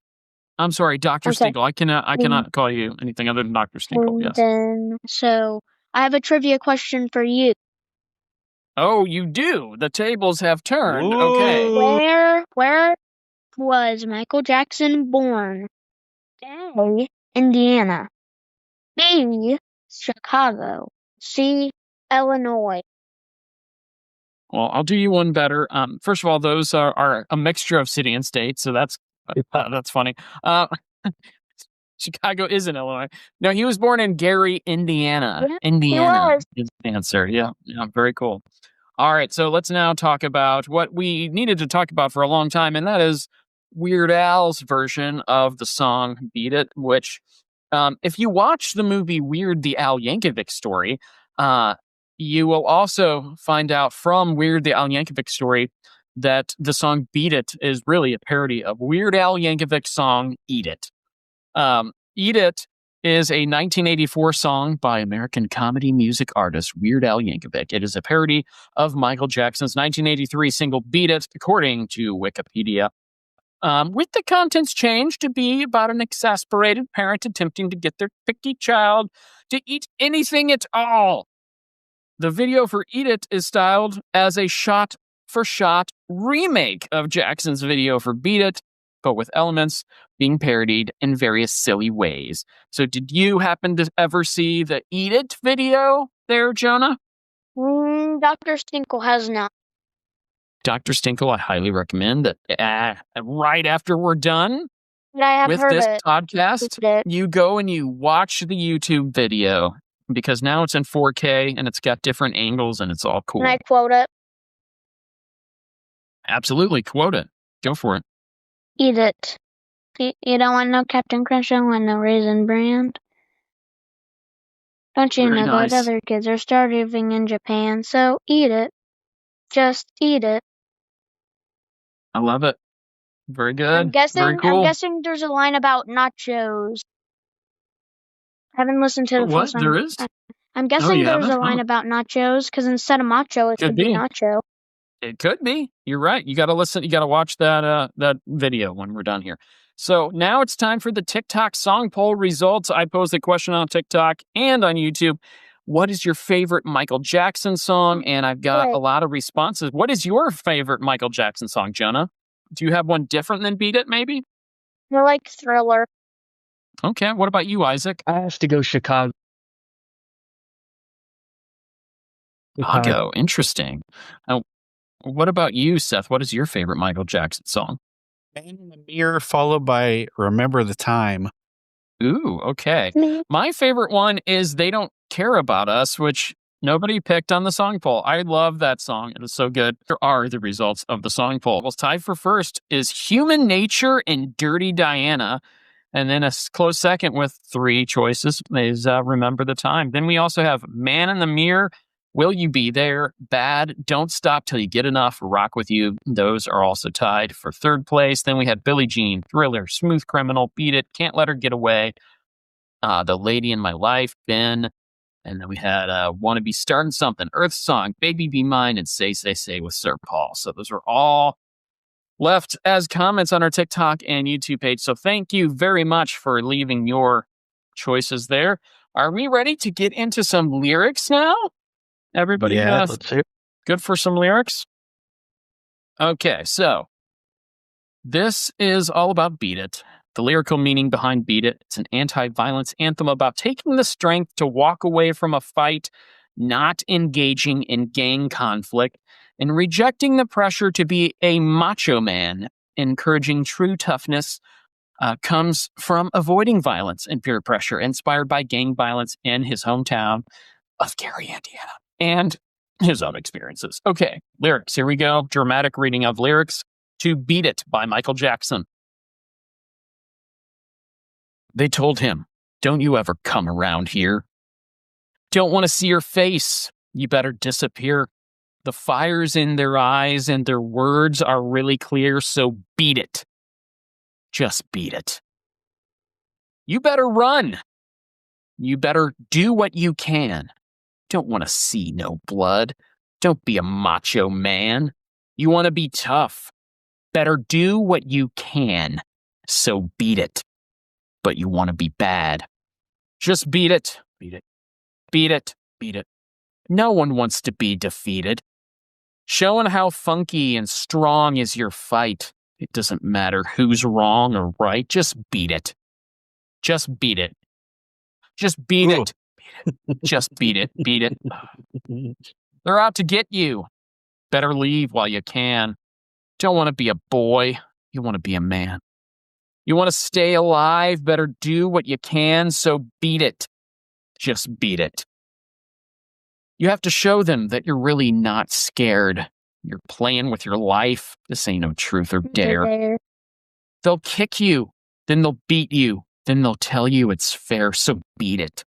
I'm sorry, Dr. Stinkle. I cannot call you anything other than Dr. Stinkle. Yes. So I have a trivia question for you. Oh, you do. The tables have turned. Ooh. Okay. Where was Michael Jackson born? A, Indiana. B, Chicago. C, Illinois. Well, I'll do you one better. First of all, those are a mixture of city and state, so that's funny. Chicago is in Illinois. No, he was born in Gary, Indiana. Yeah, Indiana was. is the answer. Yeah, very cool. All right, so let's now talk about what we needed to talk about for a long time, and that is Weird Al's version of the song Beat It, which, if you watch the movie Weird the Al Yankovic Story, you will also find out from Weird the Al Yankovic Story that the song Beat It is really a parody of Weird Al Yankovic's song Eat It. Eat It is a 1984 song by American comedy music artist Weird Al Yankovic. It is a parody of Michael Jackson's 1983 single Beat It, according to Wikipedia. With the contents changed to be about an exasperated parent attempting to get their picky child to eat anything at all. The video for Eat It is styled as a shot-for-shot remake of Jackson's video for Beat It, but with elements being parodied in various silly ways. So did you happen to ever see the Eat It video there, Jonah? Dr. Stinkle has not. Dr. Stinkle, I highly recommend that right after we're done But I have with heard this it. podcast, you go and you watch the YouTube video, because now it's in 4K and it's got different angles and it's all cool. Can I quote it? Absolutely, quote it. Go for it. Eat it. You don't want no Captain Crunch, don't want no Raisin Bran. Don't you Very know nice. that other kids are starving in Japan? So eat it. Just eat it. I love it. Very good. I'm guessing. Very cool. I'm guessing there's a line about nachos. I haven't listened to the full What? song. There is? I'm guessing you there's a haven't? line Oh. about nachos because instead of macho, it Could could be be. nacho. It could be. You're right. You got to listen. You got to watch that video when we're done here. So now it's time for the TikTok song poll results. I posed a question on TikTok and on YouTube. What is your favorite Michael Jackson song? And I've got Right. a lot of responses. What is your favorite Michael Jackson song, Jonah? Do you have one different than Beat It, maybe? I like Thriller. Okay. What about you, Isaac? I have to go Chicago. Chicago. Interesting. What about you, Seth? What is your favorite Michael Jackson song? Man in the Mirror, followed by Remember the Time. Ooh, okay. Me. My favorite one is They Don't Care About Us, which nobody picked on the song poll. I love that song. It is so good. Here are the results of the song poll. Well, tied for first is Human Nature and Dirty Diana. And then a close second with 3 choices is Remember the Time. Then we also have Man in the Mirror, Will You Be There, Bad, Don't Stop Till You Get Enough, Rock With You. Those are also tied for third place. Then we had Billie Jean, Thriller, Smooth Criminal, Beat It, Can't Let Her Get Away, The Lady in My Life, Ben. And then we had Wanna Be Starting Something, Earth Song, Baby Be Mine, and Say, Say, Say with Sir Paul. So those are all left as comments on our TikTok and YouTube page. So thank you very much for leaving your choices there. Are we ready to get into some lyrics now? Everybody Yeah, Let's hear it. good for some lyrics? Okay, so this is all about Beat It. The lyrical meaning behind Beat It. It's an anti-violence anthem about taking the strength to walk away from a fight, not engaging in gang conflict, and rejecting the pressure to be a macho man. Encouraging true toughness comes from avoiding violence and peer pressure, inspired by gang violence in his hometown of Gary, Indiana, and his own experiences. Okay, lyrics. Here we go. Dramatic reading of lyrics to Beat It by Michael Jackson. They told him, "Don't you ever come around here. Don't want to see your face. You better disappear." The fire's in their eyes and their words are really clear, so beat it. Just beat it. You better run. You better do what you can. Don't want to see no blood. Don't be a macho man. You want to be tough. Better do what you can. So beat it. But you want to be bad. Just beat it. Beat it. Beat it. Beat it. No one wants to be defeated. Showing how funky and strong is your fight. It doesn't matter who's wrong or right. Just beat it. Just beat it. Just beat Ooh. it. Just beat it. Beat it. They're out to get you. Better leave while you can. Don't want to be a boy. You want to be a man. You want to stay alive, better do what you can, so beat it. Just beat it. You have to show them that you're really not scared. You're playing with your life. This ain't no truth or dare. They'll kick you, then they'll beat you, then they'll tell you it's fair, so beat it.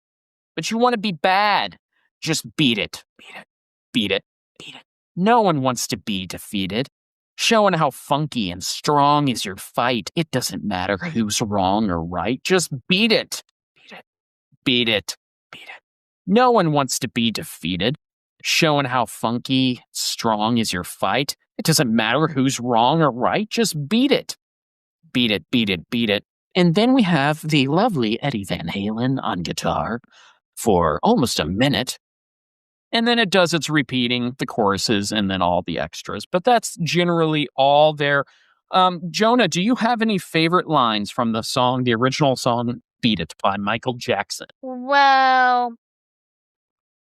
But you want to be bad. Just beat it. Beat it. Beat it. Beat it. No one wants to be defeated. Showing how funky and strong is your fight. It doesn't matter who's wrong or right. Just beat it. Beat it. Beat it. Beat it. No one wants to be defeated. Showing how funky, strong is your fight. It doesn't matter who's wrong or right. Just beat it. Beat it, beat it, beat it. And then we have the lovely Eddie Van Halen on guitar for almost a minute. And then it does its repeating, the choruses, and then all the extras. But that's generally all there. Jonah, do you have any favorite lines from the song, the original song, Beat It by Michael Jackson? Well,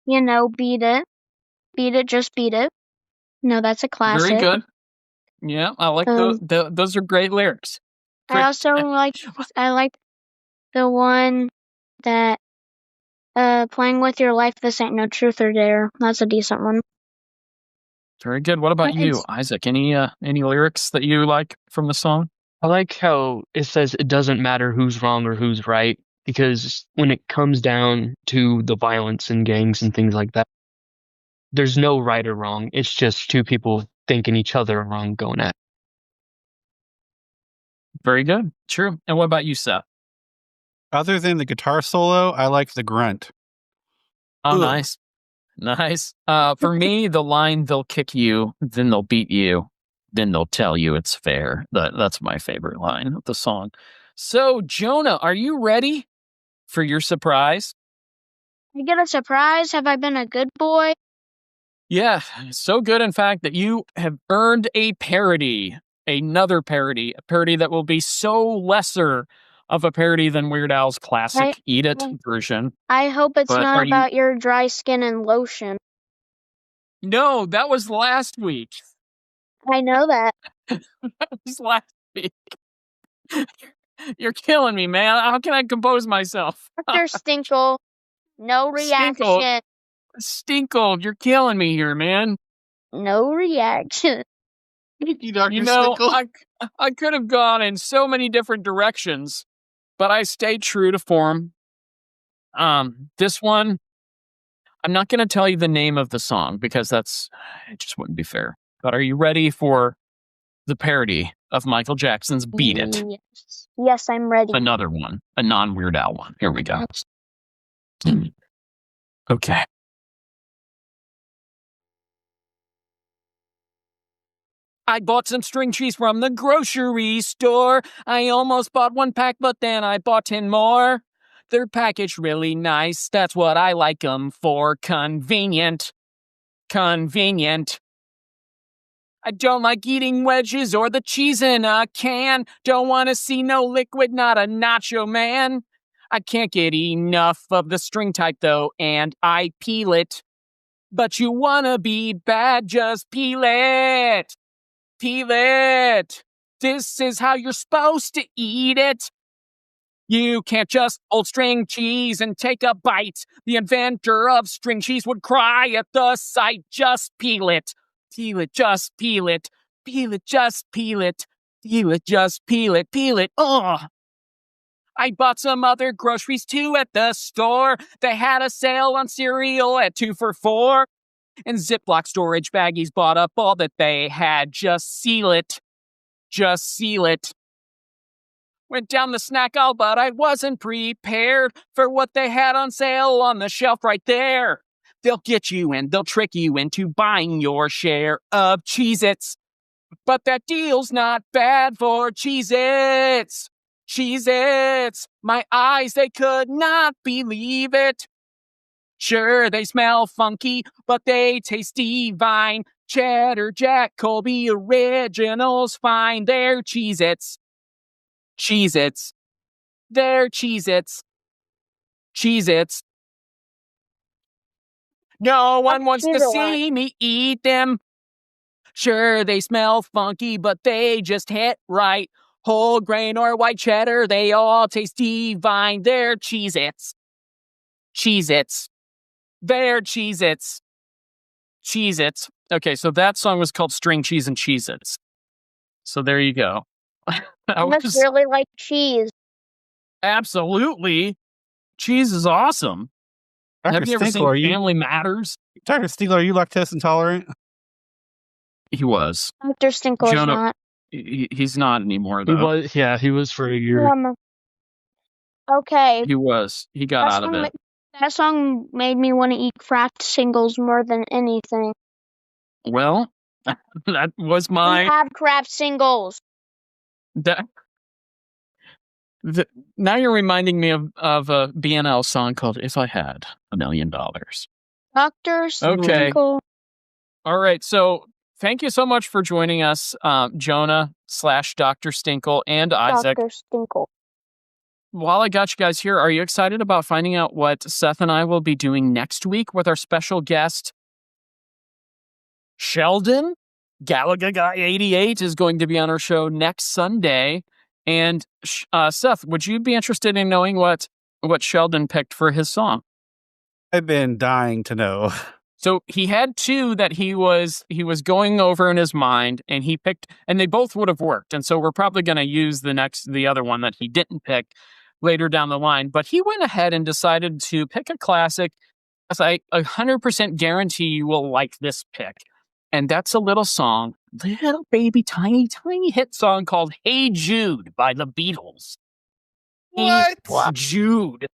beat it. Beat it, just beat it. No, that's a classic. Very good. Yeah, I like those. Those are great lyrics. I also like the one that playing with your life, this ain't no truth or dare. That's a decent one. Very good. What about you, Isaac? Any lyrics that you like from the song? I like how it says it doesn't matter who's wrong or who's right, because when it comes down to the violence in gangs and things like that, there's no right or wrong. It's just two people thinking each other are wrong going at it. Very good. True. And what about you, Seth? Other than the guitar solo, I like the grunt. Oh, nice. Nice. For me, the line, they'll kick you, then they'll beat you, then they'll tell you it's fair. That's my favorite line of the song. So, Jonah, are you ready for your surprise? I get a surprise? Have I been a good boy? Yeah, so good, in fact, that you have earned a parody. Another parody. A parody that will be so lesser of a parody than Weird Al's classic Eat It version. I hope it's not about your dry skin and lotion. No, that was last week. I know that. That was last week. You're killing me, man. How can I compose myself? Dr. Stinkle, no reaction. Stinkle, you're killing me here, man. No reaction. Thank you, Dr. Stinkle. I could have gone in so many different directions, but I stayed true to form. This one, I'm not going to tell you the name of the song because it just wouldn't be fair. But are you ready for the parody of Michael Jackson's Beat It? Yes, I'm ready. Another one, a non-Weird Al one. Here we go. Okay. I bought some string cheese from the grocery store. I almost bought 1 pack, but then I bought 10 more. They're packaged really nice. That's what I like them for. Convenient. Convenient. I don't like eating wedges or the cheese in a can. Don't want to see no liquid, not a nacho man. I can't get enough of the string type though, and I peel it. But you wanna be bad, just peel it. Peel it. This is how you're supposed to eat it. You can't just hold string cheese and take a bite. The inventor of string cheese would cry at the sight. Just peel it. Peel it, just peel it. Peel it, just peel it. Peel it, just peel it. Peel it. Ugh. I bought some other groceries too at the store. They had a sale on cereal at 2 for $4. And Ziploc storage baggies bought up all that they had. Just seal it. Just seal it. Went down the snack aisle, but I wasn't prepared for what they had on sale on the shelf right there. They'll get you and they'll trick you into buying your share of Cheez-Its. But that deal's not bad for Cheez-Its. Cheez-Its. My eyes, they could not believe it. Sure, they smell funky, but they taste divine. Cheddar Jack, Colby Originals, fine. They're Cheez-Its. Cheez-Its. They're Cheez-Its. Cheez-Its. No one wants to see me eat them. Sure, they smell funky, but they just hit right. Whole grain or white cheddar, they all taste divine. They're Cheez-Its. Cheez-Its. They're Cheez-Its. Cheez-Its. Okay, so that song was called String Cheese and Cheez-Its. So there you go. I must really like cheese. Absolutely. Cheese is awesome. Dr. Have you ever Stinkle, seen Family Matters? Dr. Stinkle, are you lactose intolerant? He was. Dr. Stinkle's Jonah- not. He's not anymore, He though. was, yeah, he was for a year. Okay. He was. He got out of it. That song made me want to eat Kraft singles more than anything. Well, that was We my... have Kraft singles. Now you're reminding me of a BNL song called If I Had $1 Million. Dr. Stinkle. All right. So thank you so much for joining us, Jonah/Dr. Stinkle and Isaac. Dr. Stinkle. While I got you guys here, are you excited about finding out what Seth and I will be doing next week with our special guest, Sheldon? Galaga Guy 88 is going to be on our show next Sunday. And Seth, would you be interested in knowing what Sheldon picked for his song? I've been dying to know. So he had two that he was going over in his mind, and he picked, and they both would have worked. And so we're probably going to use the other one that he didn't pick later down the line. But he went ahead and decided to pick a classic. As I 100% guarantee you will like this pick. And that's a little song, little baby, tiny, tiny hit song called Hey Jude by the Beatles. What? Hey Jude.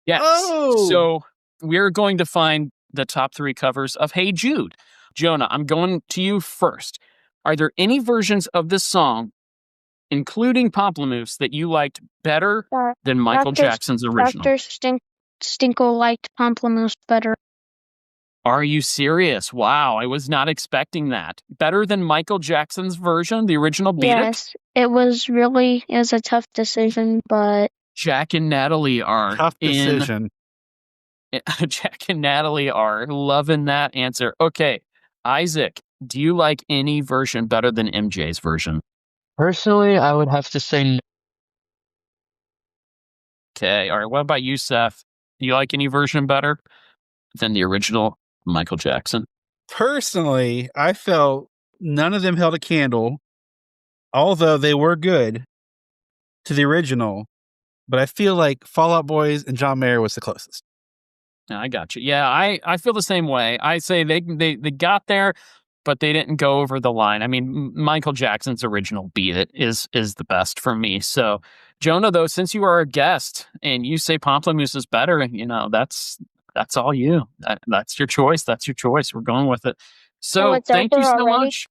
Yes. Oh. So we're going to find the top 3 covers of Hey Jude. Jonah, I'm going to you first. Are there any versions of this song, including Pomplamoose, that you liked better than Michael Jackson's original? Dr. Stinkle liked Pomplamoose better. Are you serious? Wow, I was not expecting that. Better than Michael Jackson's version, the original Beat It? Yes, it was a tough decision, but... Jack and Natalie are Tough decision. Jack and Natalie are loving that answer. Okay, Isaac, do you like any version better than MJ's version? Personally, I would have to say no. Okay, all right. What about you, Seth? Do you like any version better than the original Michael Jackson? Personally, I felt none of them held a candle, although they were good, to the original. But I feel like Fall Out Boys and John Mayer was the closest. I got you. Yeah, I feel the same way. I say they got there, but they didn't go over the line. I mean, Michael Jackson's original Beat It is the best for me. So, Jonah, though, since you are a guest and you say Pomplamoose is better, that's all you. That's your choice. That's your choice. We're going with it. So, thank you so much.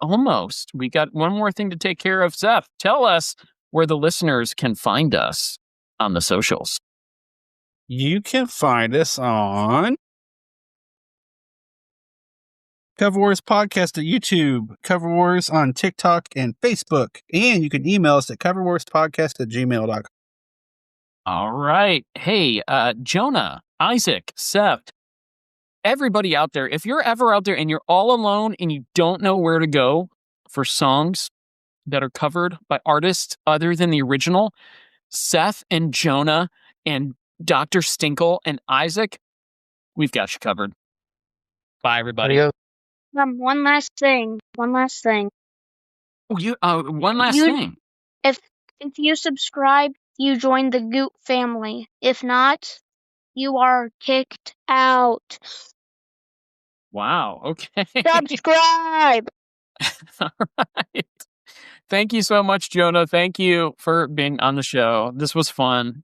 Almost. We got one more thing to take care of. Seth, tell us where the listeners can find us on the socials. You can find us on Cover Wars Podcast at YouTube, Cover Wars on TikTok and Facebook, and you can email us at coverwarspodcast@gmail.com. All right. Hey, Jonah, Isaac, Seth, everybody out there, if you're ever out there and you're all alone and you don't know where to go for songs that are covered by artists other than the original, Seth and Jonah and Dr. Stinkle and Isaac, we've got you covered. Bye, everybody. One last thing. Oh, one last thing. If you subscribe, you join the Goot family. If not, you are kicked out. Wow. Okay. Subscribe. All right. Thank you so much, Jonah. Thank you for being on the show. This was fun.